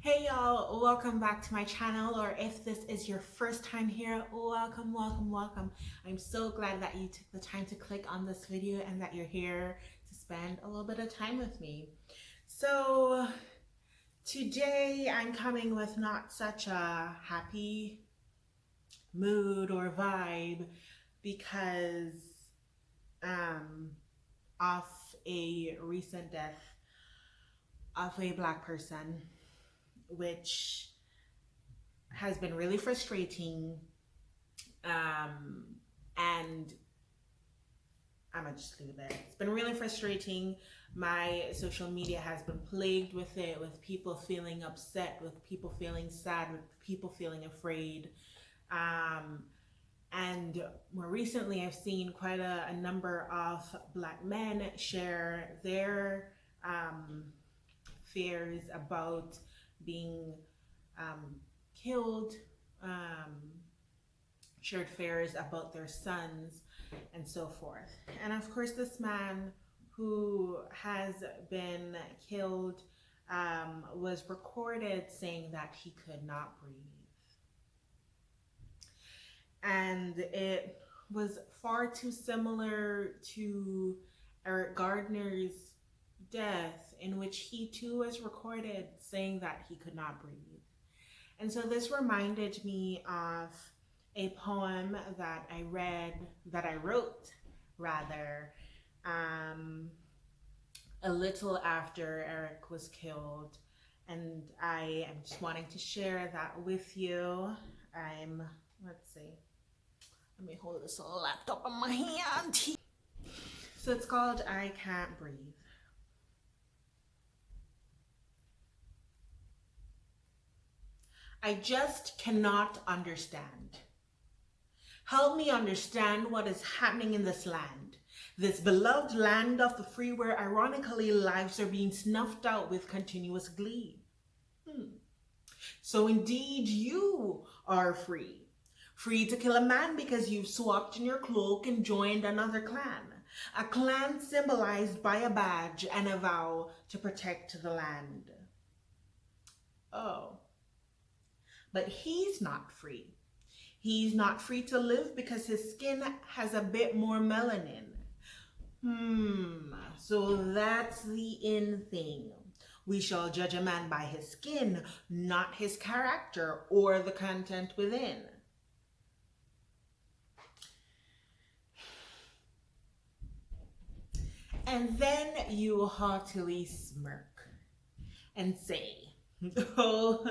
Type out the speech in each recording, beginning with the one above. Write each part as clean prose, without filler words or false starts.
Hey y'all, welcome back to my channel, or if this is your first time here, welcome. I'm so glad that you took the time to click on this video and that you're here to spend a little bit of time with me. So today I'm coming with not such a happy mood or vibe because of a recent death of a Black person, which has been really frustrating. And I'm gonna just leave it there. It's been really frustrating. My social media has been plagued with it, with people feeling upset, with people feeling sad, with people feeling afraid. And more recently, I've seen quite a number of Black men share their fears about being killed, shared fears about their sons, and so forth. And of course, this man who has been killed was recorded saying that he could not breathe. And it was far too similar to Eric Gardner's death, in which he too was recorded saying that he could not breathe. And so this reminded me of a poem that I wrote a little after Eric was killed. And I am just wanting to share that with you. Let's see, let me hold this little laptop in my hand. So it's called I Can't Breathe. I just cannot understand. Help me understand what is happening in this land. This beloved land of the free, where ironically lives are being snuffed out with continuous glee. So indeed you are free. Free to kill a man because you've swapped in your cloak and joined another clan. A clan symbolized by a badge and a vow to protect the land. Oh. But he's not free. He's not free to live because his skin has a bit more melanin. So that's the in thing. We shall judge a man by his skin, not his character or the content within. And then you haughtily smirk and say, oh,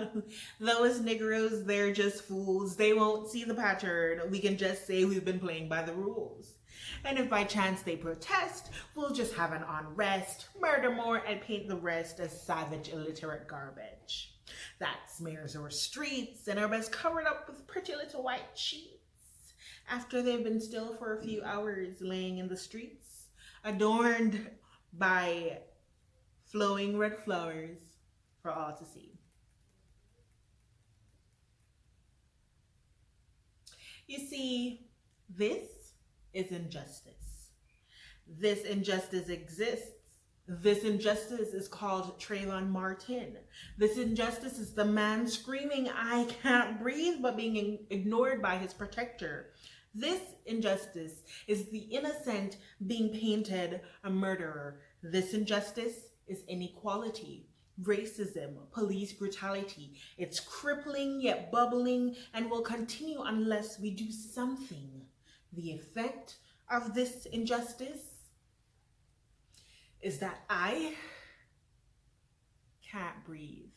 those Negroes, they're just fools. They won't see the pattern. We can just say we've been playing by the rules. And if by chance they protest, we'll just have an unrest, murder more, and paint the rest as savage, illiterate garbage that smears our streets and are best covered up with pretty little white sheets after they've been still for a few hours laying in the streets, adorned by flowing red flowers for all to see. You see, this is injustice. This injustice exists. This injustice is called Trayvon Martin. This injustice is the man screaming, I can't breathe, but being ignored by his protector. This injustice is the innocent being painted a murderer. This injustice is inequality, racism, police brutality. It's crippling yet bubbling and will continue unless we do something. The effect of this injustice is that I can't breathe.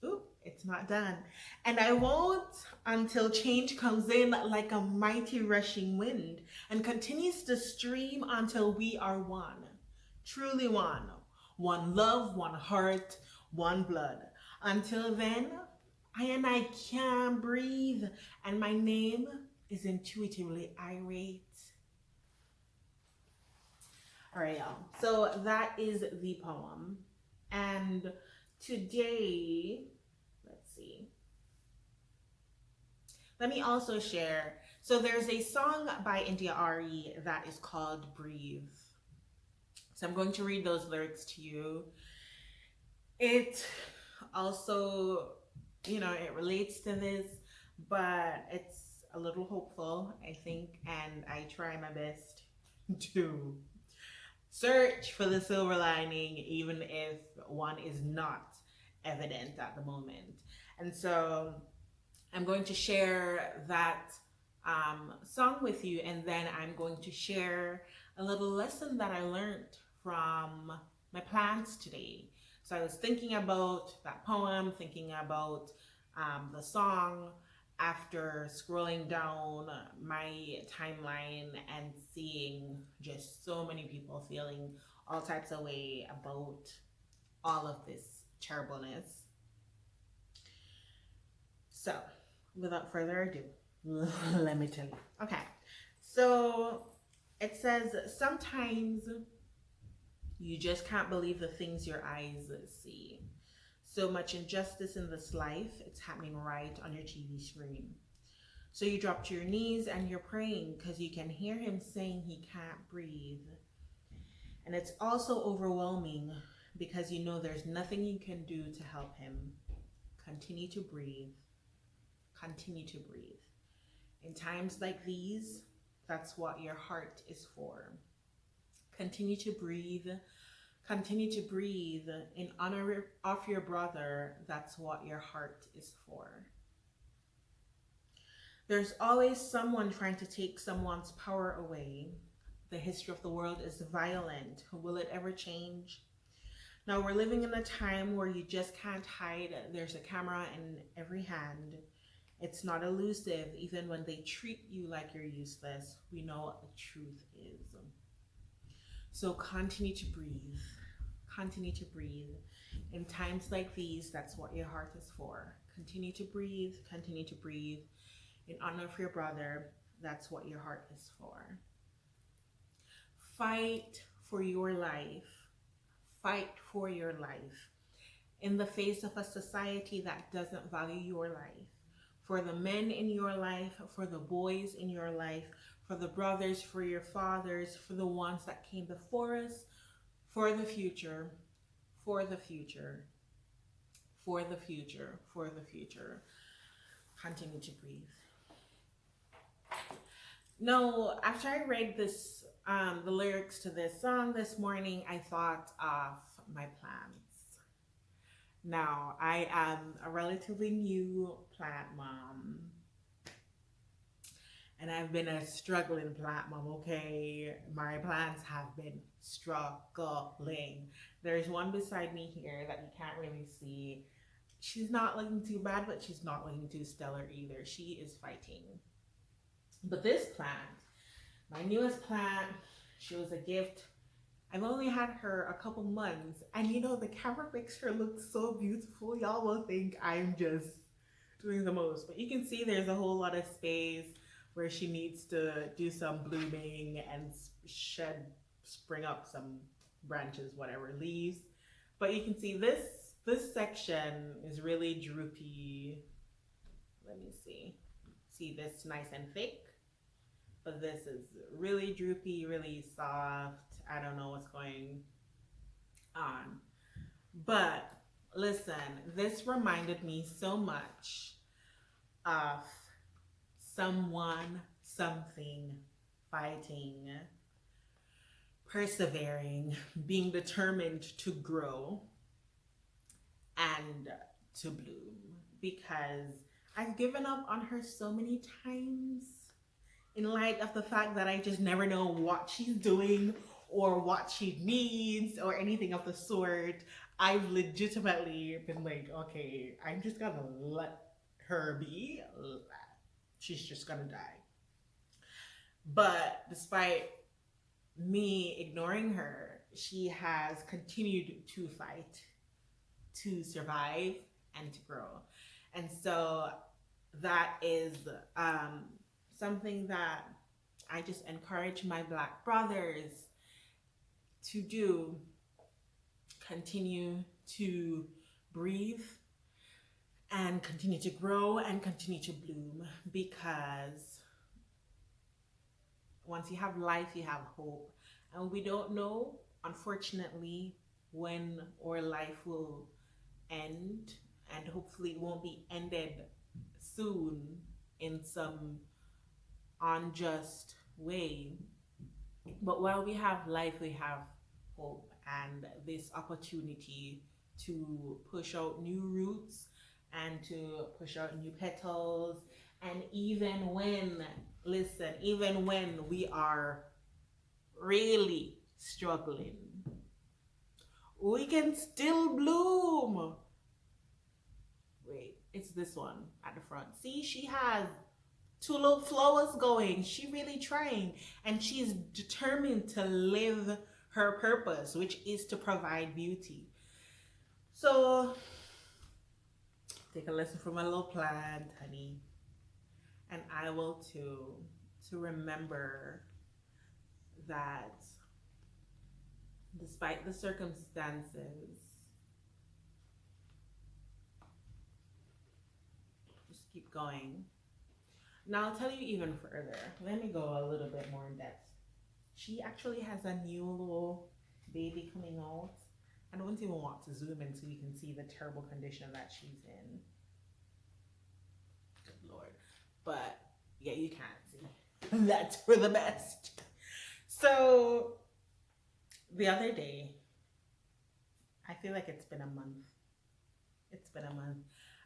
Ooh, it's not done. And I won't until change comes in like a mighty rushing wind and continues to stream until we are one. Truly one. One love, one heart, one blood. Until then, I can't breathe, and my name is intuitively irate. All right, y'all. So that is the poem. And today, let's see. Let me also share So there's a song by India Ari that is called Breathe. So I'm going to read those lyrics to you. It also, it relates to this, but it's a little hopeful, I think, and I try my best to search for the silver lining, even if one is not evident at the moment. And so I'm going to share that song with you, and then I'm going to share a little lesson that I learned from my plants today. So I was thinking about that poem, thinking about the song after scrolling down my timeline and seeing just so many people feeling all types of way about all of this terribleness. So, without further ado, let me tell you. Okay, so it says, sometimes you just can't believe the things your eyes see. So much injustice in this life, it's happening right on your TV screen. So you drop to your knees and you're praying because you can hear him saying he can't breathe. And it's also overwhelming because you know there's nothing you can do to help him. Continue to breathe. Continue to breathe. In times like these, that's what your heart is for. Continue to breathe. Continue to breathe in honor of your brother. That's what your heart is for. There's always someone trying to take someone's power away. The history of the world is violent. Will it ever change? Now we're living in a time where you just can't hide. There's a camera in every hand. It's not elusive. Even when they treat you like you're useless, we know what the truth is. So continue to breathe. Continue to breathe. In times like these, that's what your heart is for. Continue to breathe. Continue to breathe. In honor of your brother, that's what your heart is for. Fight for your life. Fight for your life. In the face of a society that doesn't value your life. For the men in your life, for the boys in your life, for the brothers, for your fathers, for the ones that came before us, for the future, for the future, for the future, for the future. Continue to breathe. No, after I read this, the lyrics to this song this morning, I thought of my plants. Now, I am a relatively new plant mom. And I've been a struggling plant mom, okay? My plants have been struggling. There's one beside me here that you can't really see. She's not looking too bad, but she's not looking too stellar either. She is fighting. But this plant, my newest plant, she was a gift. I've only had her a couple months, and the camera makes her look so beautiful. Y'all will think I'm just doing the most, but you can see there's a whole lot of space where she needs to do some blooming and spring up some branches, whatever, leaves. But you can see this section is really droopy. Let me see. See this nice and thick? But this is really droopy, really soft. I don't know what's going on. But listen, this reminded me so much of someone, something, fighting, persevering, being determined to grow and to bloom. Because I've given up on her so many times in light of the fact that I just never know what she's doing or what she needs or anything of the sort. I've legitimately been like, okay, I'm just gonna let her be. She's just gonna die. But despite me ignoring her, she has continued to fight, to survive, and to grow. And so that is something that I just encourage my Black brothers to do. Continue to breathe and continue to grow and continue to bloom, because Once you have life, you have hope. And we don't know, unfortunately, when our life will end, and hopefully it won't be ended soon in some unjust way. But while we have life, we have hope and this opportunity to push out new roots and to push out new petals. And even when, listen, even when we are really struggling, we can still bloom. Wait, it's this one at the front. See, she has two little flowers going. She really trying, and she's determined to live her purpose, which is to provide beauty. So take a lesson from my little plant, honey, and I will too, to remember that despite the circumstances, just keep going. Now I'll tell you even further. Let me go a little bit more in depth. She actually has a new little baby coming out. I don't even want to zoom in so you can see the terrible condition that she's in. Good Lord. But yeah, you can't see. That's for the best. So the other day, I feel like it's been a month. It's been a month.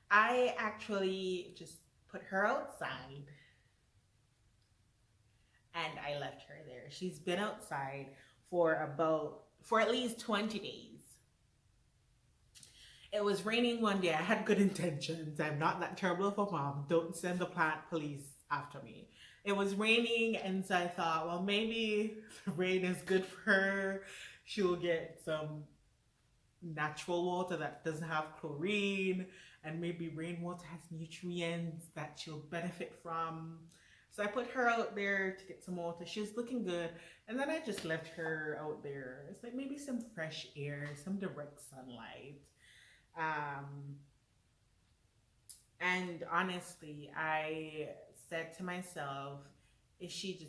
I actually just put her outside and I left her there. She's been outside for at least 20 days. It was raining one day. I had good intentions. I'm not that terrible of a mom. Don't send the plant police after me. It was raining, and so I thought, well, maybe the rain is good for her. She'll get some natural water that doesn't have chlorine, and maybe rainwater has nutrients that she'll benefit from. So I put her out there to get some water. She was looking good, and then I just left her out there. It's like maybe some fresh air, some direct sunlight. And honestly, I said to myself, if she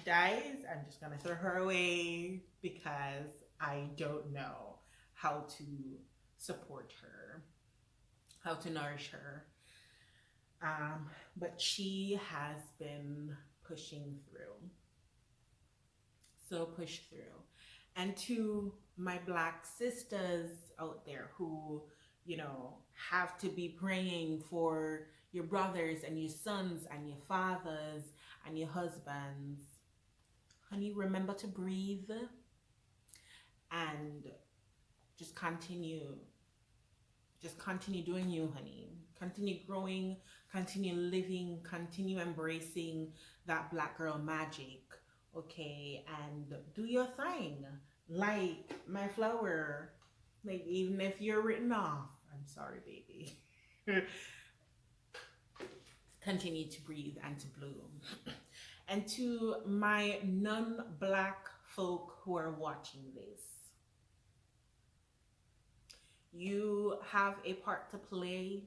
dies, I'm just gonna throw her away because I don't know how to support her, how to nourish her. But she has been pushing through. So push through. And to my Black sisters out there who, have to be praying for your brothers and your sons and your fathers and your husbands, honey, remember to breathe and just continue doing you, honey. Continue growing, continue living, continue embracing that Black girl magic, okay? And do your thing. Like my flower, like even if you're written off, I'm sorry, baby. Continue to breathe and to bloom. And to my non-Black folk who are watching this, you have a part to play.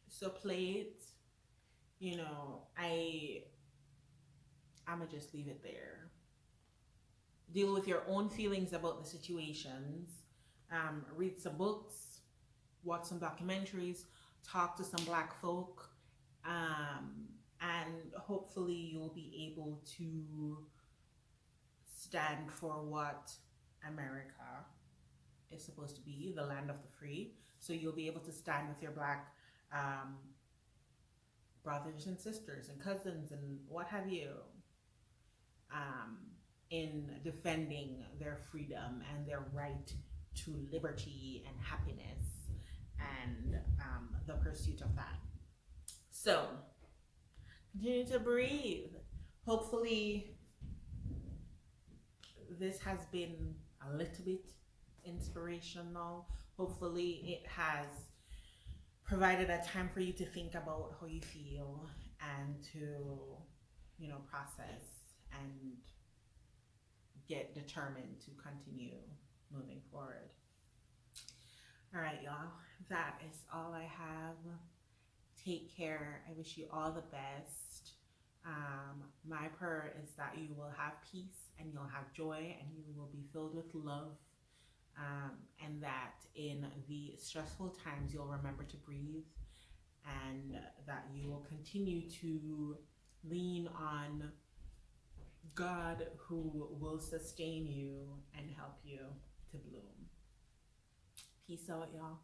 So play it. I'ma just leave it there. Deal with your own feelings about the situations. Read some books, watch some documentaries, talk to some Black folk, and hopefully you'll be able to stand for what America is supposed to be, the land of the free. So you'll be able to stand with your Black brothers and sisters and cousins and what have you, in defending their freedom and their right to liberty and happiness and the pursuit of that. So continue to breathe. Hopefully this has been a little bit inspirational. Hopefully it has provided a time for you to think about how you feel and to, process and get determined to continue moving forward. All right, y'all, that is all I have. Take care. I wish you all the best. My prayer is that you will have peace and you'll have joy and you will be filled with love. And that in the stressful times you'll remember to breathe, and that you will continue to lean on God, who will sustain you and help you to bloom. Peace out, y'all.